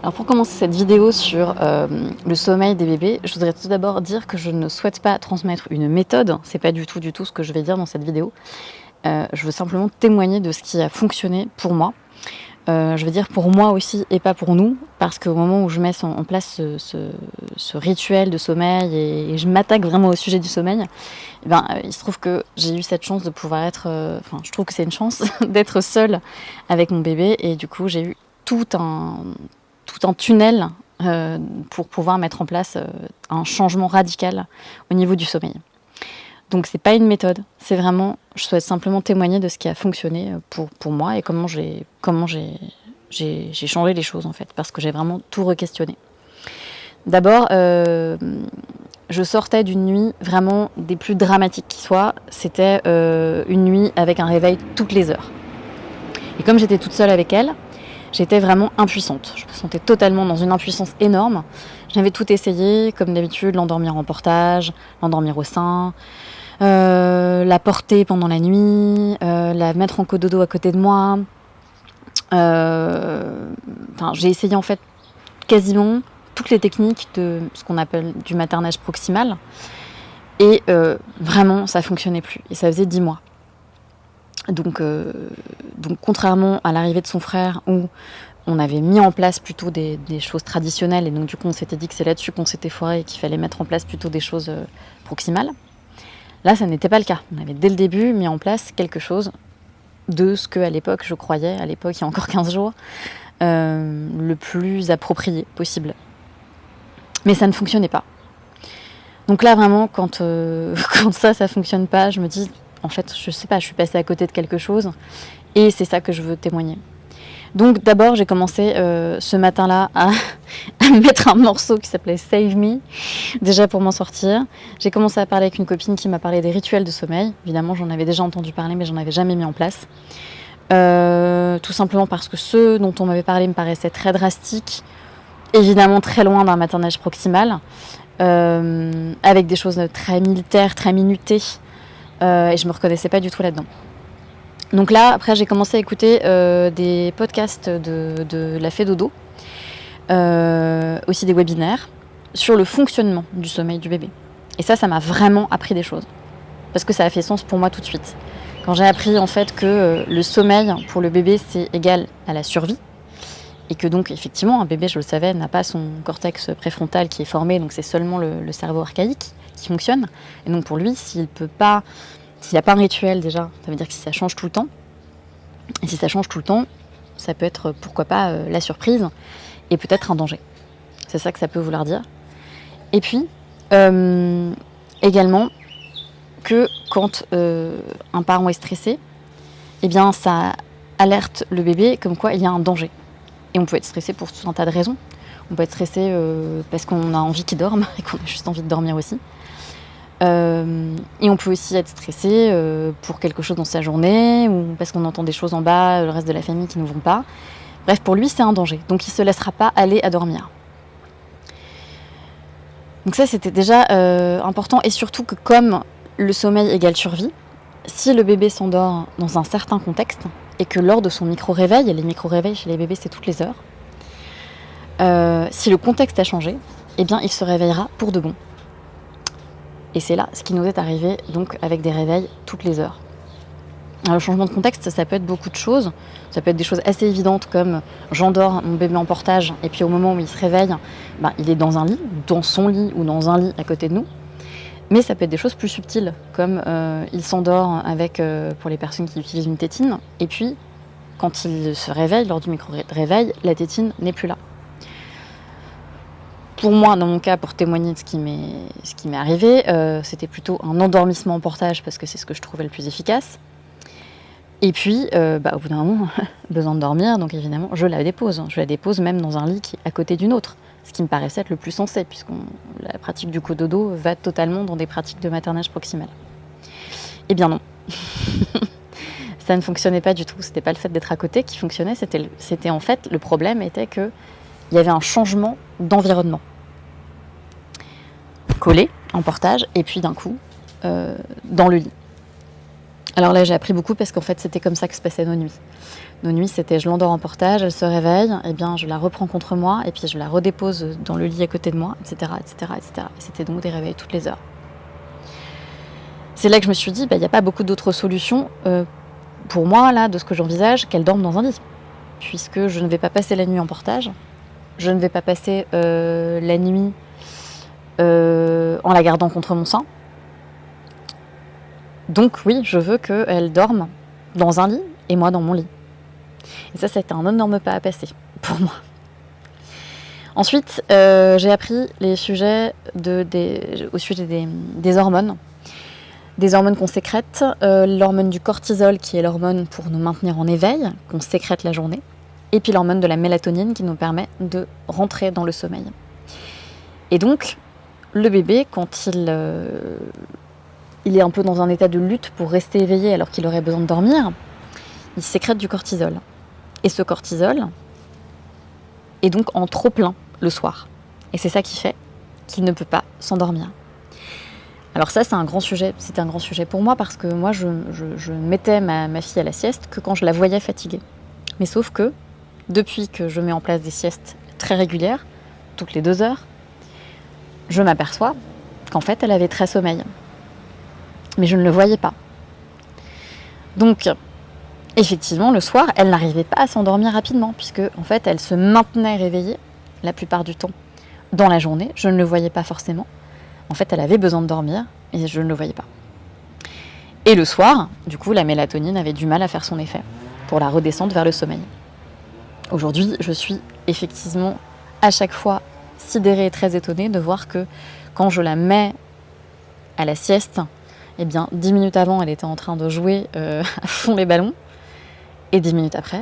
Alors pour commencer cette vidéo sur le sommeil des bébés, je voudrais tout d'abord dire que je ne souhaite pas transmettre une méthode, c'est pas du tout ce que je vais dire dans cette vidéo. Je veux simplement témoigner de ce qui a fonctionné pour moi. Je veux dire pour moi aussi et pas pour nous, parce qu'au moment où je mets en place ce rituel de sommeil et je m'attaque vraiment au sujet du sommeil, il se trouve que j'ai eu cette chance de pouvoir être, je trouve que c'est une chance d'être seule avec mon bébé, et du coup j'ai eu tout un tunnel pour pouvoir mettre en place un changement radical au niveau du sommeil. Donc c'est pas une méthode, c'est vraiment, je souhaite simplement témoigner de ce qui a fonctionné pour moi et comment j'ai changé les choses en fait, parce que j'ai vraiment tout re-questionné. D'abord, je sortais d'une nuit vraiment des plus dramatiques qui soient. C'était une nuit avec un réveil toutes les heures. Et comme j'étais toute seule avec elle, j'étais vraiment impuissante. Je me sentais totalement dans une impuissance énorme. J'avais tout essayé, comme d'habitude, l'endormir en portage, l'endormir au sein, la porter pendant la nuit, la mettre en cododo à côté de moi. J'ai essayé en fait quasiment toutes les techniques de ce qu'on appelle du maternage proximal. Et vraiment, ça fonctionnait plus. Et ça faisait 10 mois. Donc contrairement à l'arrivée de son frère, où on avait mis en place plutôt des choses traditionnelles, et donc du coup on s'était dit que c'est là-dessus qu'on s'était foiré et qu'il fallait mettre en place plutôt des choses proximales. Là, ça n'était pas le cas. On avait dès le début mis en place quelque chose de ce que à l'époque je croyais, à l'époque il y a encore 15 jours, le plus approprié possible. Mais ça ne fonctionnait pas. Donc là vraiment, quand ça fonctionne pas, je me dis, en fait, je sais pas, je suis passée à côté de quelque chose, et c'est ça que je veux témoigner. Donc d'abord, j'ai commencé ce matin-là à mettre un morceau qui s'appelait Save Me, déjà pour m'en sortir. J'ai commencé à parler avec une copine qui m'a parlé des rituels de sommeil. Évidemment, j'en avais déjà entendu parler, mais j'en avais jamais mis en place. Tout simplement parce que ceux dont on m'avait parlé me paraissaient très drastiques, évidemment très loin d'un maternage proximal, avec des choses très militaires, très minutées, et je me reconnaissais pas du tout là-dedans. Donc là, après, j'ai commencé à écouter des podcasts de la Fée Dodo, aussi des webinaires, sur le fonctionnement du sommeil du bébé. Et ça m'a vraiment appris des choses, parce que ça a fait sens pour moi tout de suite. Quand j'ai appris en fait que le sommeil pour le bébé, c'est égal à la survie, et que donc effectivement, un bébé, je le savais, n'a pas son cortex préfrontal qui est formé, donc c'est seulement le cerveau archaïque qui fonctionne. Et donc pour lui, s'il n'y a pas un rituel déjà, ça veut dire que si ça change tout le temps, et si ça change tout le temps, ça peut être, pourquoi pas, la surprise, et peut-être un danger. C'est ça que ça peut vouloir dire. Et puis, également, que quand un parent est stressé, eh bien ça alerte le bébé comme quoi il y a un danger. Et on peut être stressé pour tout un tas de raisons. On peut être stressé parce qu'on a envie qu'il dorme, et qu'on a juste envie de dormir aussi. Et on peut aussi être stressé pour quelque chose dans sa journée, ou parce qu'on entend des choses en bas, le reste de la famille qui ne vont pas. Bref, pour lui, c'est un danger. Donc il ne se laissera pas aller à dormir. Donc ça, c'était déjà important. Et surtout que comme le sommeil égale survie, si le bébé s'endort dans un certain contexte, et que lors de son micro-réveil, et les micro-réveils chez les bébés, c'est toutes les heures, si le contexte a changé, eh bien, il se réveillera pour de bon. Et c'est là ce qui nous est arrivé, donc avec des réveils toutes les heures. Alors, le changement de contexte, ça peut être beaucoup de choses. Ça peut être des choses assez évidentes comme j'endors mon bébé en portage, et puis au moment où il se réveille, il est dans un lit, dans son lit ou dans un lit à côté de nous. Mais ça peut être des choses plus subtiles, comme il s'endort avec, pour les personnes qui utilisent une tétine, et puis quand il se réveille, lors du micro-réveil, la tétine n'est plus là. Pour moi, dans mon cas, pour témoigner de ce qui m'est arrivé, c'était plutôt un endormissement en portage, parce que c'est ce que je trouvais le plus efficace. Et puis, au bout d'un moment, besoin de dormir, donc évidemment, je la dépose. Je la dépose même dans un lit qui est à côté d'une autre, ce qui me paraissait être le plus sensé, puisque la pratique du cododo va totalement dans des pratiques de maternage proximal. Eh bien non. Ça ne fonctionnait pas du tout. C'était pas le fait d'être à côté qui fonctionnait, c'était en fait, le problème était qu'il y avait un changement d'environnement. Collé, en portage, et puis d'un coup, dans le lit. Alors là, j'ai appris beaucoup parce qu'en fait, c'était comme ça que se passaient nos nuits. Nos nuits, c'était je l'endors en portage, elle se réveille, et bien je la reprends contre moi, et puis je la redépose dans le lit à côté de moi, etc., etc., etc. Et c'était donc des réveils toutes les heures. C'est là que je me suis dit, il n'y a pas beaucoup d'autres solutions pour moi, là, de ce que j'envisage, qu'elle dorme dans un lit. Puisque je ne vais pas passer la nuit en portage, je ne vais pas passer la nuit en la gardant contre mon sein. Donc oui, je veux qu'elle dorme dans un lit et moi dans mon lit. Et ça, c'était un énorme pas à passer pour moi. Ensuite, j'ai appris les sujets au sujet des hormones. Des hormones qu'on sécrète, l'hormone du cortisol qui est l'hormone pour nous maintenir en éveil, qu'on sécrète la journée, et puis l'hormone de la mélatonine qui nous permet de rentrer dans le sommeil. Et donc, le bébé, quand il est un peu dans un état de lutte pour rester éveillé alors qu'il aurait besoin de dormir, il sécrète du cortisol. Et ce cortisol est donc en trop plein le soir. Et c'est ça qui fait qu'il ne peut pas s'endormir. Alors ça, c'est un grand sujet. C'était un grand sujet pour moi parce que moi, je mettais ma fille à la sieste que quand je la voyais fatiguée. Mais sauf que, depuis que je mets en place des siestes très régulières, toutes les 2 heures, je m'aperçois qu'en fait, elle avait très sommeil. Mais je ne le voyais pas. Donc, effectivement, le soir, elle n'arrivait pas à s'endormir rapidement, puisque en fait, elle se maintenait réveillée la plupart du temps dans la journée. Je ne le voyais pas forcément. En fait, elle avait besoin de dormir et je ne le voyais pas. Et le soir, du coup, la mélatonine avait du mal à faire son effet pour la redescendre vers le sommeil. Aujourd'hui, je suis effectivement à chaque fois sidérée et très étonnée de voir que quand je la mets à la sieste, eh bien, 10 minutes avant, elle était en train de jouer à fond les ballons. Et 10 minutes après,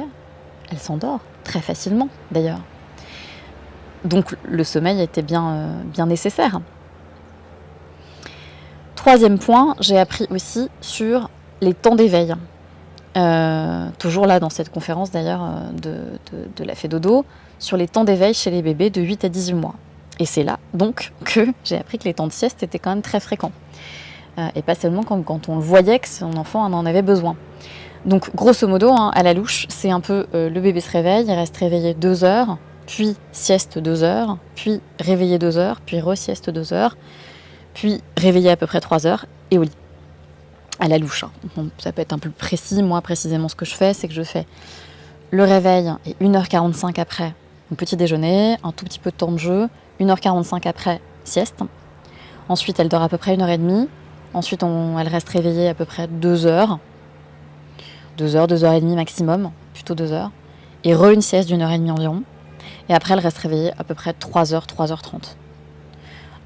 elle s'endort, très facilement d'ailleurs. Donc le sommeil était bien nécessaire. Troisième point, j'ai appris aussi sur les temps d'éveil. Toujours là dans cette conférence d'ailleurs de la Fée Dodo, sur les temps d'éveil chez les bébés de 8 à 18 mois. Et c'est là donc que j'ai appris que les temps de sieste étaient quand même très fréquents. Et pas seulement quand on le voyait que son enfant en avait besoin. Donc grosso modo, à la louche, c'est un peu le bébé se réveille, il reste réveillé 2 heures, puis sieste 2 heures, puis réveillé 2 heures, puis re-sieste 2 heures, puis réveillé à peu près 3 heures et au lit. À la louche. Bon, ça peut être un peu plus précis. Moi, précisément, ce que je fais, c'est que je fais le réveil et 1h45 après mon petit déjeuner, un tout petit peu de temps de jeu, 1h45 après sieste. Ensuite, elle dort à peu près 1h30. Ensuite, elle reste réveillée à peu près 2 heures. 2 heures, 2h30 maximum, plutôt 2 heures. Et une sieste d'1h30 environ. Et après, elle reste réveillée à peu près 3 heures, 3h30.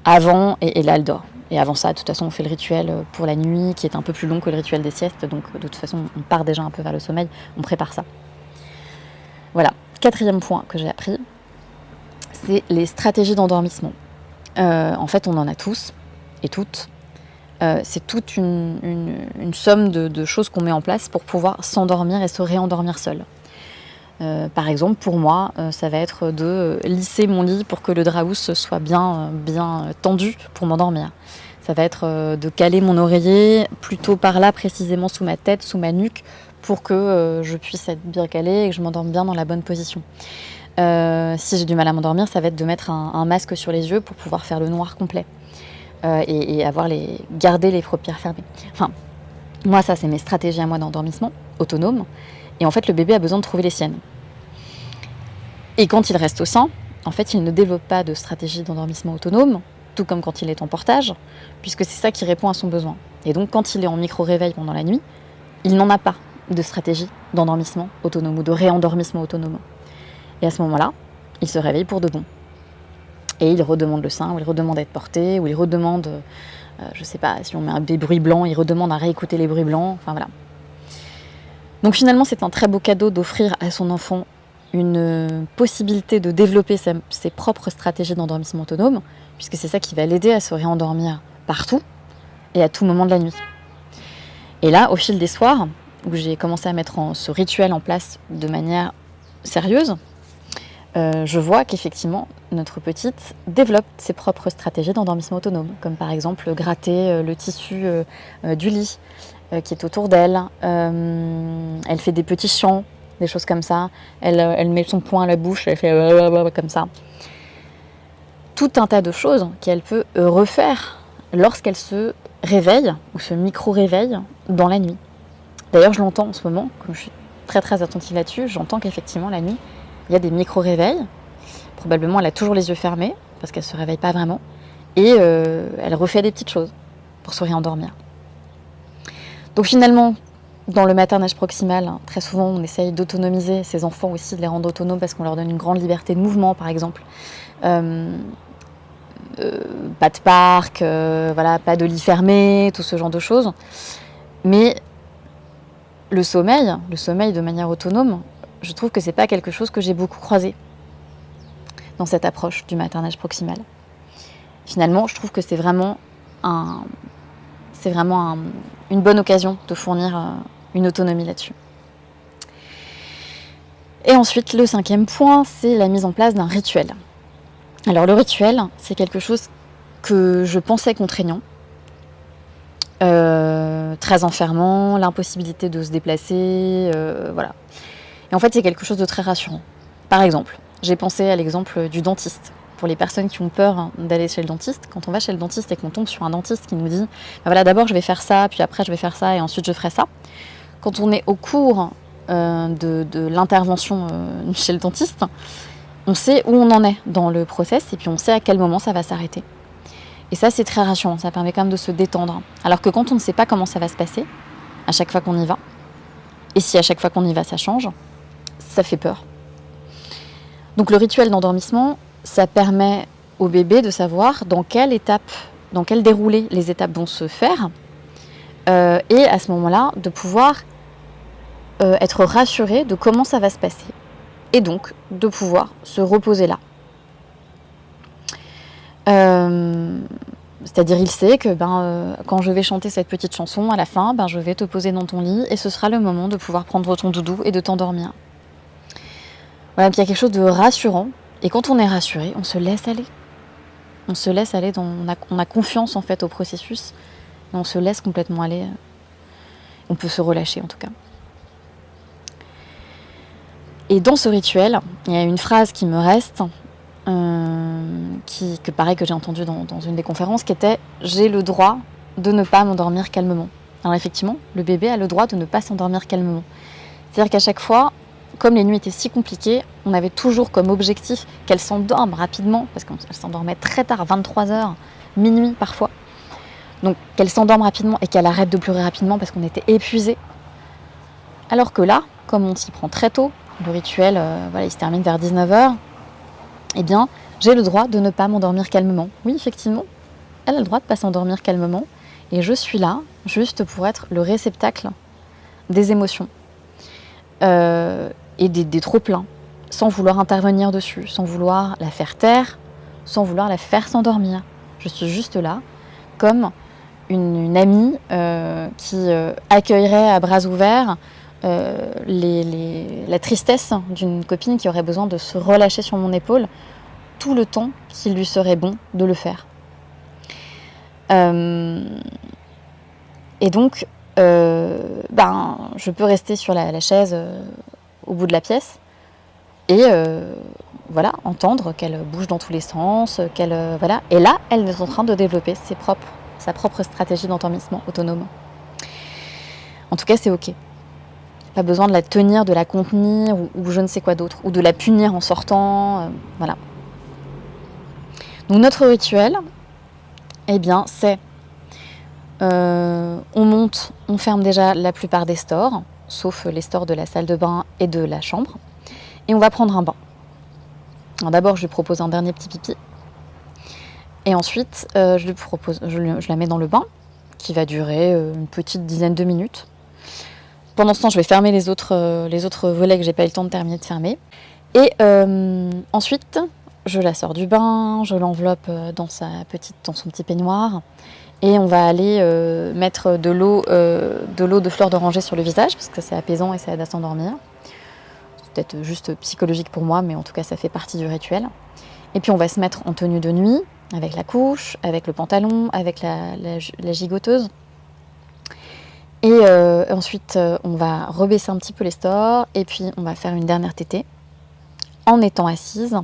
Avant, et là, elle dort. Et avant ça, de toute façon, on fait le rituel pour la nuit, qui est un peu plus long que le rituel des siestes. Donc, de toute façon, on part déjà un peu vers le sommeil. On prépare ça. Voilà. 4e point que j'ai appris, c'est les stratégies d'endormissement. En fait, on en a tous et toutes. C'est toute une somme de choses qu'on met en place pour pouvoir s'endormir et se réendormir seul. Par exemple, pour moi, ça va être de lisser mon lit pour que le drap housse soit bien tendu pour m'endormir. Ça va être de caler mon oreiller plutôt par là, précisément sous ma tête, sous ma nuque, pour que je puisse être bien calée et que je m'endorme bien dans la bonne position. Si j'ai du mal à m'endormir, ça va être de mettre un masque sur les yeux pour pouvoir faire le noir complet. Et garder les paupières fermées. Enfin, moi, ça, c'est mes stratégies à moi d'endormissement, autonomes. Et en fait, le bébé a besoin de trouver les siennes. Et quand il reste au sein, en fait, il ne développe pas de stratégie d'endormissement autonome, tout comme quand il est en portage, puisque c'est ça qui répond à son besoin. Et donc, quand il est en micro-réveil pendant la nuit, il n'en a pas de stratégie d'endormissement autonome ou de réendormissement autonome. Et à ce moment-là, il se réveille pour de bon. Et il redemande le sein, ou il redemande à être porté, ou il redemande, je sais pas, si on met des bruits blancs, il redemande à réécouter les bruits blancs, enfin voilà. Donc finalement, c'est un très beau cadeau d'offrir à son enfant une possibilité de développer ses propres stratégies d'endormissement autonome, puisque c'est ça qui va l'aider à se réendormir partout et à tout moment de la nuit. Et là, au fil des soirs, où j'ai commencé à mettre ce rituel en place de manière sérieuse, je vois qu'effectivement, notre petite développe ses propres stratégies d'endormissement autonome, comme par exemple gratter le tissu du lit, qui est autour d'elle. Elle fait des petits chants, des choses comme ça. Elle met son poing à la bouche, elle fait comme ça. Tout un tas de choses qu'elle peut refaire lorsqu'elle se réveille ou se micro-réveille dans la nuit. D'ailleurs, je l'entends en ce moment, comme je suis très très attentive là-dessus, j'entends qu'effectivement la nuit, il y a des micro-réveils. Probablement, elle a toujours les yeux fermés, parce qu'elle ne se réveille pas vraiment. Et elle refait des petites choses pour se réendormir. Donc finalement, dans le maternage proximal, très souvent, on essaye d'autonomiser ces enfants aussi, de les rendre autonomes parce qu'on leur donne une grande liberté de mouvement, par exemple. Pas de parc, voilà, pas de lit fermé, tout ce genre de choses. Mais le sommeil de manière autonome, je trouve que c'est pas quelque chose que j'ai beaucoup croisé dans cette approche du maternage proximal. Finalement, je trouve que c'est vraiment une bonne occasion de fournir une autonomie là-dessus. Et ensuite, le 5e point, c'est la mise en place d'un rituel. Alors le rituel, c'est quelque chose que je pensais contraignant, très enfermant, l'impossibilité de se déplacer, voilà. Et en fait, c'est quelque chose de très rassurant. Par exemple, j'ai pensé à l'exemple du dentiste. Pour les personnes qui ont peur d'aller chez le dentiste, quand on va chez le dentiste et qu'on tombe sur un dentiste qui nous dit voilà, d'abord je vais faire ça, puis après je vais faire ça et ensuite je ferai ça. Quand on est au cours de l'intervention chez le dentiste, on sait où on en est dans le process et puis on sait à quel moment ça va s'arrêter. Et ça, c'est très rassurant, ça permet quand même de se détendre. Alors que quand on ne sait pas comment ça va se passer, à chaque fois qu'on y va, et si à chaque fois qu'on y va ça change, ça fait peur. Donc le rituel d'endormissement, ça permet au bébé de savoir dans quelle déroulé les étapes vont se faire, et à ce moment-là, de pouvoir être rassuré de comment ça va se passer, et donc de pouvoir se reposer là. C'est-à-dire, il sait que quand je vais chanter cette petite chanson, à la fin, je vais te poser dans ton lit, et ce sera le moment de pouvoir prendre ton doudou et de t'endormir. Voilà, puis il y a quelque chose de rassurant. Et quand on est rassuré, on se laisse aller. On se laisse aller, on a confiance en fait au processus. Et on se laisse complètement aller. On peut se relâcher en tout cas. Et dans ce rituel, il y a une phrase qui me reste, que j'ai entendue dans une des conférences, qui était « J'ai le droit de ne pas m'endormir calmement ». Alors effectivement, le bébé a le droit de ne pas s'endormir calmement. C'est-à-dire qu'à chaque fois, comme les nuits étaient si compliquées, on avait toujours comme objectif qu'elle s'endorme rapidement, parce qu'elle s'endormait très tard, 23h, minuit parfois. Donc qu'elle s'endorme rapidement et qu'elle arrête de pleurer rapidement parce qu'on était épuisés. Alors que là, comme on s'y prend très tôt, le rituel, il se termine vers 19h, eh bien, j'ai le droit de ne pas m'endormir calmement. Oui, effectivement, elle a le droit de ne pas s'endormir calmement, et je suis là juste pour être le réceptacle des émotions. Et des trop-pleins, sans vouloir intervenir dessus, sans vouloir la faire taire, sans vouloir la faire s'endormir. Je suis juste là, comme une amie qui accueillerait à bras ouverts la tristesse d'une copine qui aurait besoin de se relâcher sur mon épaule tout le temps qu'il lui serait bon de le faire. Et donc, je peux rester sur la chaise au bout de la pièce et entendre qu'elle bouge dans tous les sens, Et là, elle est en train de développer sa propre stratégie d'endormissement autonome. En tout cas, c'est OK. Pas besoin de la tenir, de la contenir ou je ne sais quoi d'autre, ou de la punir en sortant. Voilà. Donc notre rituel, c'est on monte, on ferme déjà la plupart des stores, sauf les stores de la salle de bain et de la chambre, et on va prendre un bain. Alors d'abord, je lui propose un dernier petit pipi, et ensuite, je la mets dans le bain, qui va durer une petite dizaine de minutes. Pendant ce temps, je vais fermer les autres volets que j'ai pas eu le temps de terminer de fermer, et ensuite, je la sors du bain, je l'enveloppe dans son petit peignoir, et on va aller mettre de l'eau de fleur d'oranger sur le visage, parce que c'est apaisant et ça aide à s'endormir. C'est peut-être juste psychologique pour moi, mais en tout cas ça fait partie du rituel. Et puis on va se mettre en tenue de nuit, avec la couche, avec le pantalon, avec la gigoteuse. Et ensuite, on va rebaisser un petit peu les stores et puis on va faire une dernière tétée en étant assise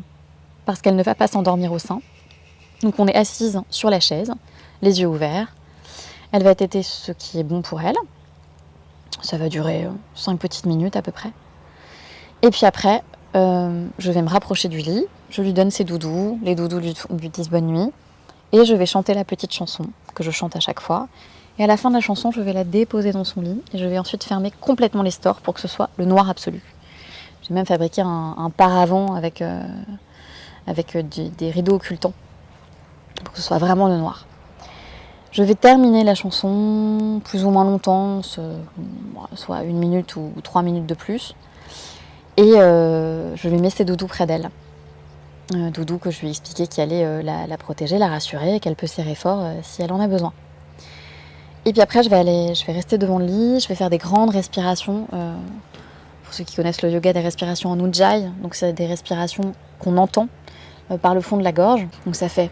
parce qu'elle ne va pas s'endormir au sein. Donc on est assise sur la chaise, les yeux ouverts. Elle va téter ce qui est bon pour elle. Ça va durer 5 petites minutes à peu près. Et puis après, je vais me rapprocher du lit, je lui donne ses doudous, les doudous lui disent bonne nuit, et je vais chanter la petite chanson que je chante à chaque fois. Et à la fin de la chanson, je vais la déposer dans son lit, et je vais ensuite fermer complètement les stores pour que ce soit le noir absolu. J'ai même fabriqué un paravent avec des rideaux occultants, pour que ce soit vraiment le noir. Je vais terminer la chanson plus ou moins longtemps, soit 1 minute ou 3 minutes de plus. Et je lui mets ses doudous près d'elle. Doudou que je lui ai expliqué qu'il allait la protéger, la rassurer, et qu'elle peut serrer fort si elle en a besoin. Et puis après, je vais rester devant le lit, je vais faire des grandes respirations. Pour ceux qui connaissent le yoga, des respirations en ujjayi. Donc c'est des respirations qu'on entend par le fond de la gorge. Donc ça fait...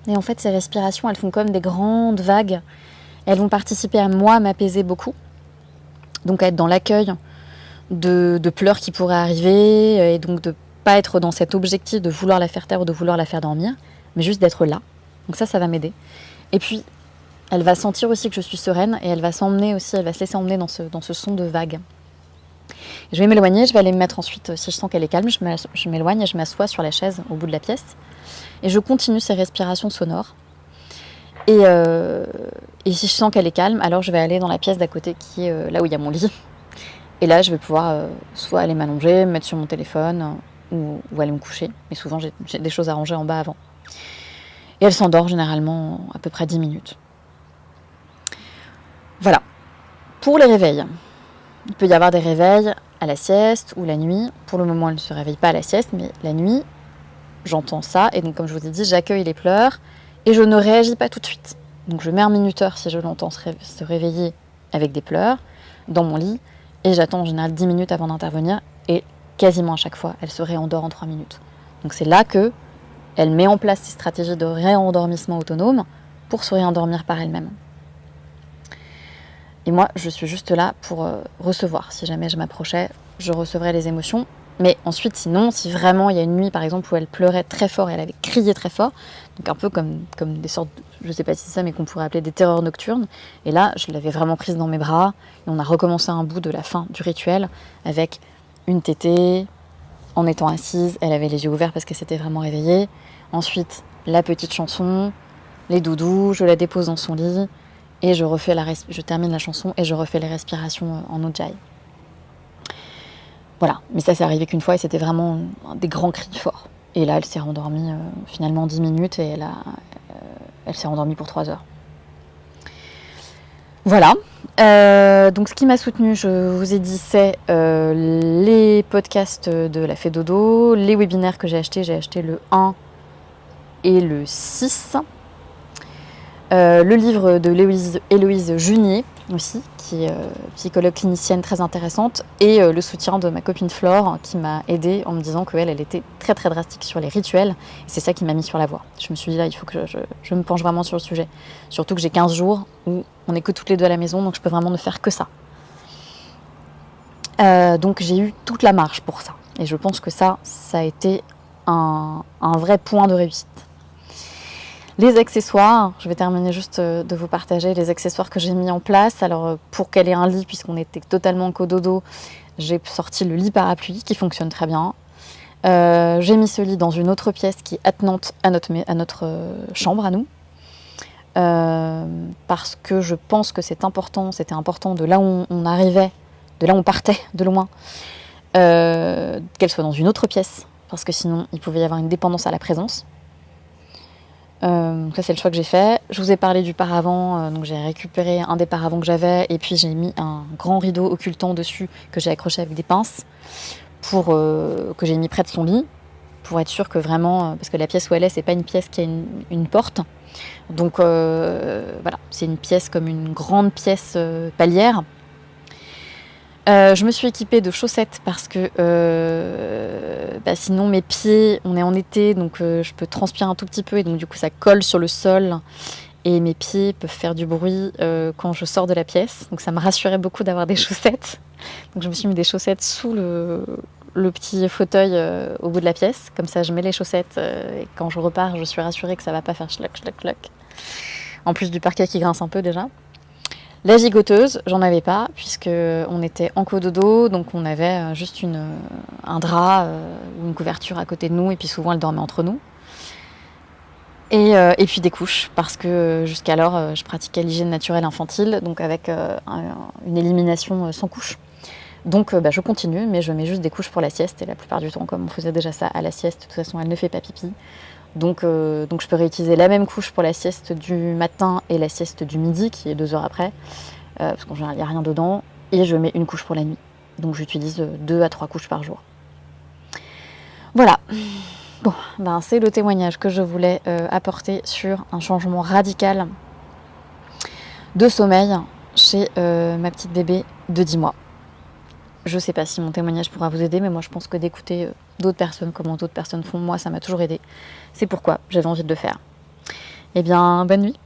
Et en fait, ces respirations, elles font comme des grandes vagues. Elles vont participer à moi m'apaiser beaucoup. Donc à être dans l'accueil de pleurs qui pourraient arriver, et donc de pas être dans cet objectif de vouloir la faire taire ou de vouloir la faire dormir, mais juste d'être là. Donc ça va m'aider. Et puis, elle va sentir aussi que je suis sereine, et elle va se laisser emmener dans ce son de vagues. Je vais m'éloigner, je vais aller me mettre ensuite, si je sens qu'elle est calme, je m'éloigne et je m'assois sur la chaise au bout de la pièce. Et je continue ces respirations sonores. Et si je sens qu'elle est calme, alors je vais aller dans la pièce d'à côté qui est là où il y a mon lit. Et là, je vais pouvoir soit aller m'allonger, me mettre sur mon téléphone ou aller me coucher. Mais souvent, j'ai des choses à ranger en bas avant. Et elle s'endort généralement à peu près 10 minutes. Voilà. Pour les réveils, il peut y avoir des réveils à la sieste ou la nuit. Pour le moment, elle ne se réveille pas à la sieste, mais la nuit, j'entends ça. Et donc, comme je vous ai dit, j'accueille les pleurs et je ne réagis pas tout de suite. Donc, je mets un minuteur si je l'entends se réveiller avec des pleurs dans mon lit. Et j'attends en général 10 minutes avant d'intervenir. Et quasiment à chaque fois, elle se réendort en 3 minutes. Donc, c'est là qu'elle met en place ses stratégies de réendormissement autonome pour se réendormir par elle-même. Et moi, je suis juste là pour recevoir. Si jamais je m'approchais, je recevrais les émotions. Mais ensuite, sinon, si vraiment il y a une nuit, par exemple, où elle pleurait très fort et elle avait crié très fort, donc un peu comme des sortes, je ne sais pas si c'est ça, mais qu'on pourrait appeler des terreurs nocturnes. Et là, je l'avais vraiment prise dans mes bras. Et on a recommencé un bout de la fin du rituel avec une tétée, en étant assise. Elle avait les yeux ouverts parce qu'elle s'était vraiment réveillée. Ensuite, la petite chanson, les doudous, je la dépose dans son lit. Et je termine la chanson et je refais les respirations en ujjayi. Voilà, mais ça s'est arrivé qu'une fois et c'était vraiment des grands cris forts. Et là, elle s'est rendormie finalement 10 minutes et elle s'est rendormie pour 3 heures. Voilà. Donc ce qui m'a soutenue, je vous ai dit, c'est les podcasts de la Fée Dodo, les webinaires que j'ai acheté le 1 et le 6. Le livre de Héloïse Junier aussi, qui est psychologue clinicienne très intéressante, et le soutien de ma copine Flore qui m'a aidée en me disant qu'elle était très très drastique sur les rituels, et c'est ça qui m'a mis sur la voie. Je me suis dit là, il faut que je me penche vraiment sur le sujet, surtout que j'ai 15 jours où on n'est que toutes les deux à la maison, donc je peux vraiment ne faire que ça. Donc j'ai eu toute la marge pour ça, et je pense que ça a été un vrai point de réussite. Les accessoires, je vais terminer juste de vous partager les accessoires que j'ai mis en place. Alors pour qu'elle ait un lit, puisqu'on était totalement cododo, j'ai sorti le lit parapluie qui fonctionne très bien. J'ai mis ce lit dans une autre pièce qui est attenante à notre chambre à nous. Parce que je pense que c'était important de là où on arrivait, de là où on partait, de loin, qu'elle soit dans une autre pièce, parce que sinon il pouvait y avoir une dépendance à la présence. Ça c'est le choix que j'ai fait. Je vous ai parlé du paravent, donc j'ai récupéré un des paravents que j'avais et puis j'ai mis un grand rideau occultant dessus que j'ai accroché avec des pinces que j'ai mis près de son lit. pour être sûr que vraiment, parce que la pièce où elle est, c'est pas une pièce qui a une porte. Donc voilà, c'est une pièce comme une grande pièce palière. Je me suis équipée de chaussettes parce que sinon mes pieds, on est en été, donc je peux transpirer un tout petit peu et donc du coup ça colle sur le sol et mes pieds peuvent faire du bruit quand je sors de la pièce. Donc ça me rassurait beaucoup d'avoir des chaussettes. Donc je me suis mis des chaussettes sous le petit fauteuil au bout de la pièce. Comme ça je mets les chaussettes et quand je repars je suis rassurée que ça va pas faire schlock, schlock, schlock. En plus du parquet qui grince un peu déjà. La gigoteuse, j'en avais pas, puisque on était en cododo, donc on avait juste un drap ou une couverture à côté de nous, et puis souvent elle dormait entre nous. Et puis des couches, parce que jusqu'alors je pratiquais l'hygiène naturelle infantile, donc avec une élimination sans couche. Donc je continue, mais je mets juste des couches pour la sieste, et la plupart du temps, comme on faisait déjà ça à la sieste, de toute façon elle ne fait pas pipi. Donc je peux réutiliser la même couche pour la sieste du matin et la sieste du midi, qui est 2 heures après, parce qu'en général il n'y a rien dedans, et je mets une couche pour la nuit. Donc j'utilise 2 à 3 couches par jour. Voilà. Bon, c'est le témoignage que je voulais apporter sur un changement radical de sommeil chez ma petite bébé de 10 mois. Je sais pas si mon témoignage pourra vous aider, mais moi je pense que d'écouter d'autres personnes, comment d'autres personnes font, moi ça m'a toujours aidé. C'est pourquoi j'avais envie de le faire. Eh bien, bonne nuit.